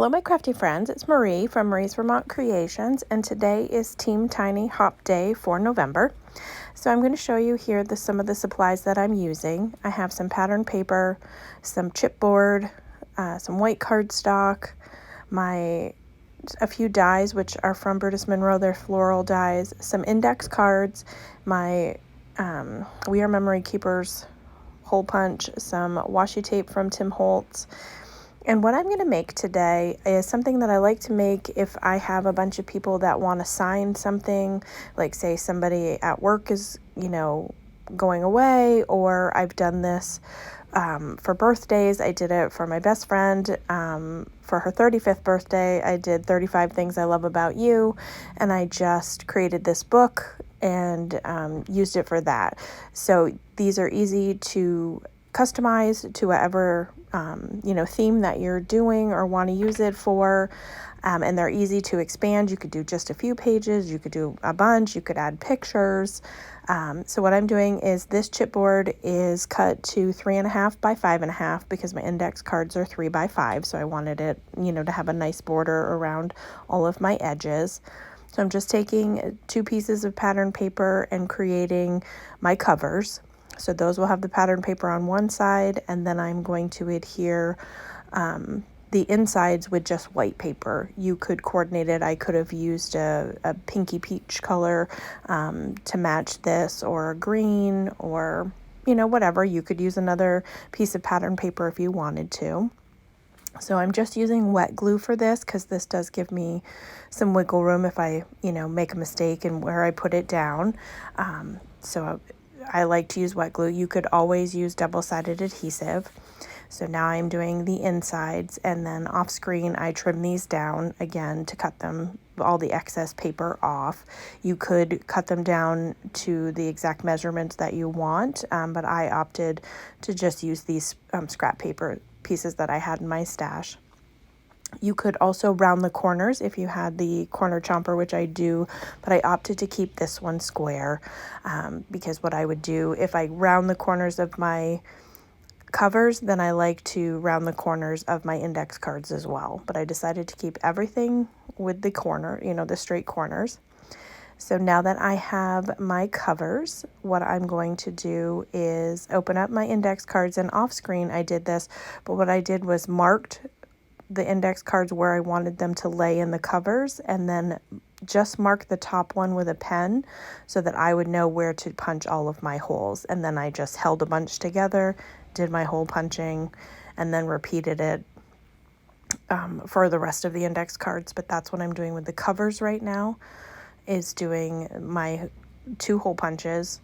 Hello, my crafty friends. It's Marie from Marie's Vermont Creations, and today is Team Tiny Hop Day for November. So I'm going to show you here some of the supplies that I'm using. I have some pattern paper, some chipboard, some white cardstock, a few dies which are from Brutus Monroe. They're floral dies, some index cards, my We Are Memory Keepers hole punch, some washi tape from Tim Holtz. And what I'm going to make today is something that I like to make if I have a bunch of people that want to sign something, like say somebody at work is, going away, or I've done this for birthdays. I did it for my best friend for her 35th birthday. I did 35 Things I Love About You, and I just created this book and used it for that. So these are easy to customize to whatever theme that you're doing or want to use it for, and they're easy to expand. You could do just a few pages, you could do a bunch, you could add pictures. So what I'm doing is this chipboard is cut to 3.5 by 5.5 because my index cards are 3 by 5, so I wanted it to have a nice border around all of my edges. So I'm just taking 2 pieces of pattern paper and creating my covers. So those will have the pattern paper on one side, and then I'm going to adhere the insides with just white paper. You could coordinate it. I could have used a pinky peach color to match this, or a green, or whatever. You could use another piece of pattern paper if you wanted to. So I'm just using wet glue for this because this does give me some wiggle room if I make a mistake in where I put it down. So I like to use wet glue. You could always use double-sided adhesive. So now I'm doing the insides, and then off screen I trim these down again to cut all the excess paper off. You could cut them down to the exact measurements that you want, but I opted to just use these scrap paper pieces that I had in my stash. You could also round the corners if you had the corner chomper, which I do, but I opted to keep this one square because what I would do if I round the corners of my covers, then I like to round the corners of my index cards as well. But I decided to keep everything with the corner, the straight corners. So now that I have my covers, what I'm going to do is open up my index cards, and off screen I did this, but what I did was marked the index cards where I wanted them to lay in the covers, and then just mark the top one with a pen so that I would know where to punch all of my holes. And then I just held a bunch together, did my hole punching, and then repeated it for the rest of the index cards. But that's what I'm doing with the covers right now, is doing my 2 hole punches.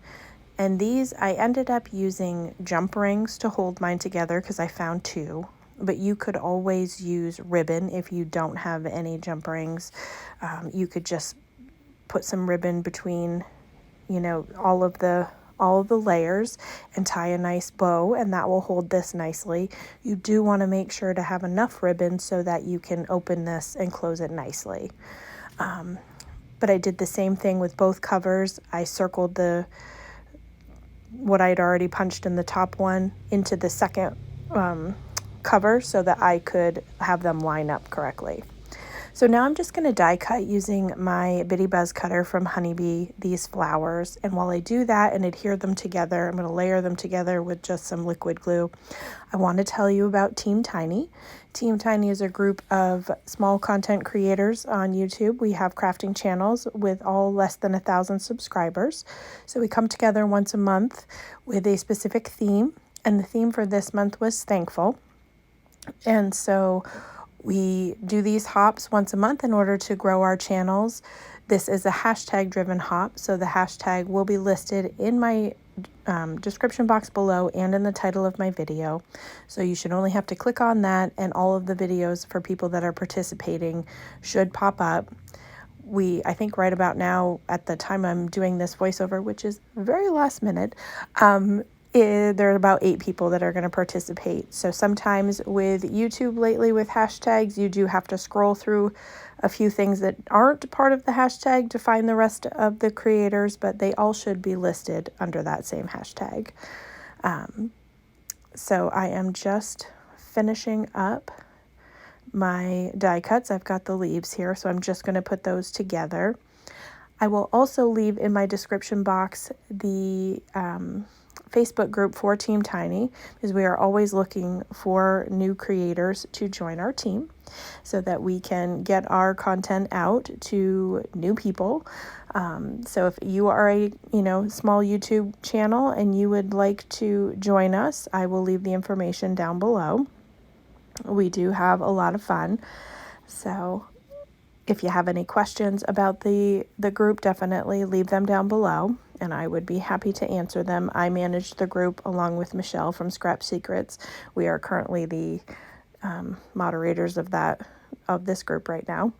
And these, I ended up using jump rings to hold mine together because I found 2. But you could always use ribbon if you don't have any jump rings. You could just put some ribbon between, all of the layers and tie a nice bow, and that will hold this nicely. You do want to make sure to have enough ribbon so that you can open this and close it nicely. But I did the same thing with both covers. I circled what I'd already punched in the top one into the second cover so that I could have them line up correctly. So now I'm just going to die cut using my Bitty Buzz cutter from Honeybee these flowers, and while I do that and adhere them together, I'm going to layer them together with just some liquid glue. I want to tell you about Team Tiny. Team Tiny is a group of small content creators on YouTube. We have crafting channels with all less than 1,000 subscribers. So we come together once a month with a specific theme, and the theme for this month was thankful. And so we do these hops once a month in order to grow our channels. This is a hashtag driven hop, so the hashtag will be listed in my description box below and in the title of my video. So you should only have to click on that, and all of the videos for people that are participating should pop up. I think right about now, at the time I'm doing this voiceover, which is very last minute, there are about 8 people that are going to participate. So sometimes with YouTube lately with hashtags, you do have to scroll through a few things that aren't part of the hashtag to find the rest of the creators, but they all should be listed under that same hashtag. So I am just finishing up my die cuts. I've got the leaves here, so I'm just going to put those together. I will also leave in my description box the Facebook group for Team Tiny, because we are always looking for new creators to join our team so that we can get our content out to new people. So if you are a small YouTube channel and you would like to join us, I will leave the information down below. We do have a lot of fun. So if you have any questions about the group, definitely leave them down below, and I would be happy to answer them. I manage the group along with Michelle from Scrap Secrets. We are currently the moderators of this group right now.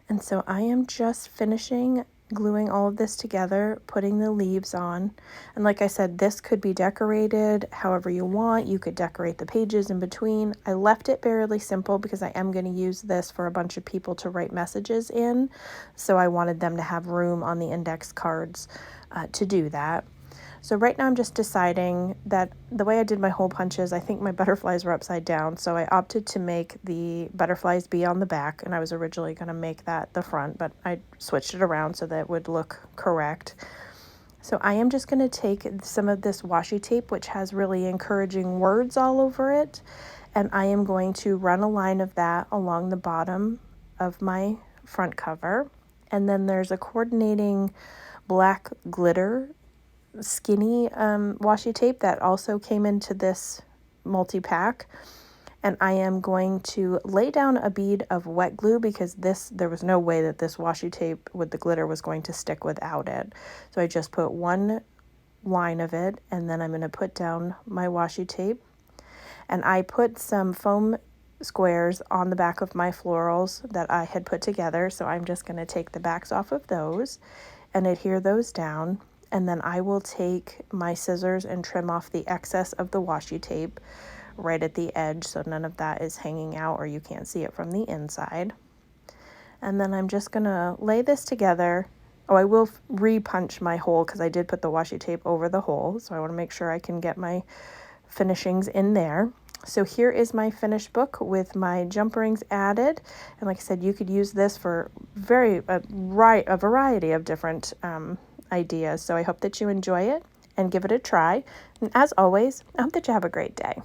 And so I am just finishing gluing all of this together, putting the leaves on. And like I said, this could be decorated however you want. You could decorate the pages in between. I left it fairly simple because I am going to use this for a bunch of people to write messages in. So I wanted them to have room on the index cards to do that. So right now I'm just deciding that the way I did my hole punches, I think my butterflies were upside down, so I opted to make the butterflies be on the back, and I was originally going to make that the front, but I switched it around so that it would look correct. So I am just going to take some of this washi tape, which has really encouraging words all over it, and I am going to run a line of that along the bottom of my front cover. And then there's a coordinating black glitter skinny washi tape that also came into this multi-pack, and I am going to lay down a bead of wet glue because there was no way that this washi tape with the glitter was going to stick without it. So I just put one line of it, and then I'm going to put down my washi tape, and I put some foam squares on the back of my florals that I had put together. So I'm just going to take the backs off of those and adhere those down. And then I will take my scissors and trim off the excess of the washi tape right at the edge so none of that is hanging out or you can't see it from the inside. And then I'm just going to lay this together. Oh, I will re-punch my hole because I did put the washi tape over the hole. So I want to make sure I can get my finishings in there. So here is my finished book with my jump rings added. And like I said, you could use this for a variety of different ideas. So I hope that you enjoy it and give it a try. And as always, I hope that you have a great day.